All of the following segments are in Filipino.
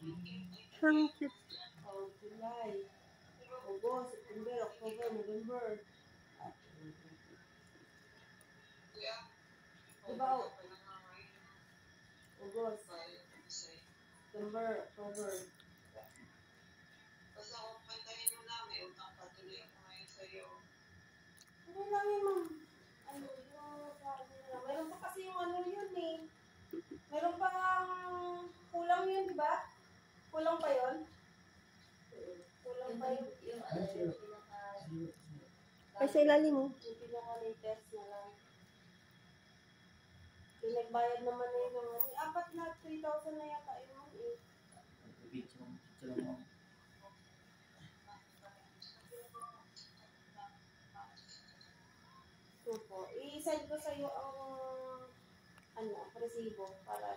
Ang cute. Oh, July. August, September, October, November. Diba? August, September, October. Basta kung pantayin mo namin, utang patuloy ako ngayon sa'yo. Ano lang yun, ma'am? Ano, meron pa kasi yung ano yun eh. Meron pa kulang yun, di ba? Kulang pa yun? Kulang pa yun. Ay, sa ilalim mo. Yung pinaka-latest na lang. Yung nagbayad naman na yun. Apat na 3,000 na yata yun eh. So po, i-send ko sa'yo ang resibo para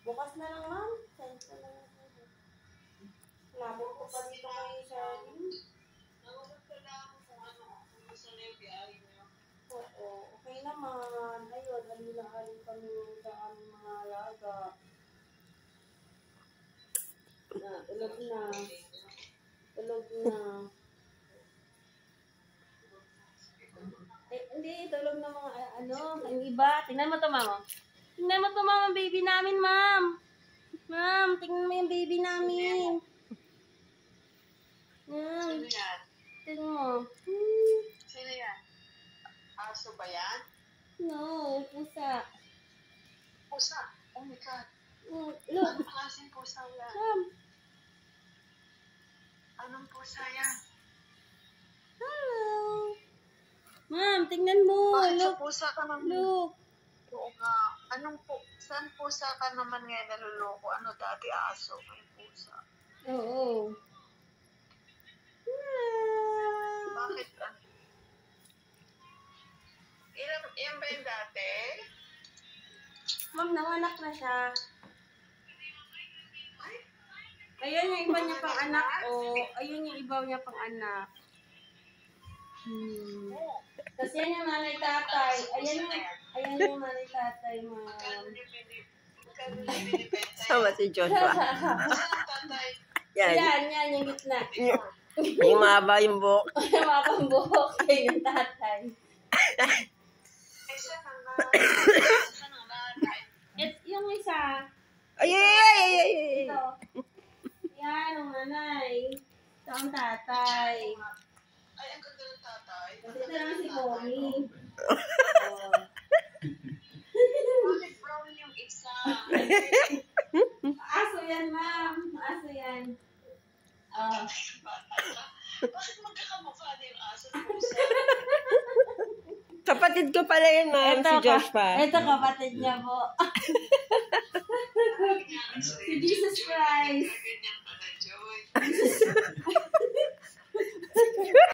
bukas na lang, ma'am. Send ko na lang sa'yo. Labot ko pa dito kay Charlene. Nagulat ka lang kung ano, kung gusto na yung biyahe mo. Oo, okay naman. Ayun, halina-halin kami sa aming mga alaga. Tulog na. Tulog na. Eh, hindi, tulog na mga ang iba. Tingnan mo to, mama. Tingnan mo to, mama, baby namin, ma'am. Ma'am, tingnan mo yung baby namin. Sino yan? Tingnan mo. Sino yan? Aso ba yan? No, pusa. Pusa? Oh my God. Look. Anong klaseng pusa yan? Ma'am. Anong pusa yan? Hello. Ma'am, tingnan mo. Bakit sa Look. pusa ka naman? Look. Oo nga. Saan pusa ka naman ngayon naluloko? Ano dati aso? May pusa. Oo. Bakit? Yan ba yung dati? Ma'am, nanganak na siya. Ay, Ayan yung iba niya pang anak. Ayun yung iba niya pang anak. Tapos yan yung nanay tatay. Ayan yung nanay tatay, ma'am. Sama si Joshua. saan ang tatay? Yan. Yan yung gitna. Yung mahaba yung buhok. Mapang buhok. Yan yung tatay. Ay, saan ang nanay? Yung isa. Ay. Ito. Yan, yung nanay. Ito ang tatay. Ay, ang ganda ng tatay. Kasi ito naman si Mommy. Bakit brown yung isa? Aso yan, ma'am. Aso yan. Bakit magkakamukha na yung aso at pusa? Kapatid ko pala yun, ma'am, si Joshua. Ito kapatid niya po. Si Jesus Christ. Ganyan pala, Joy.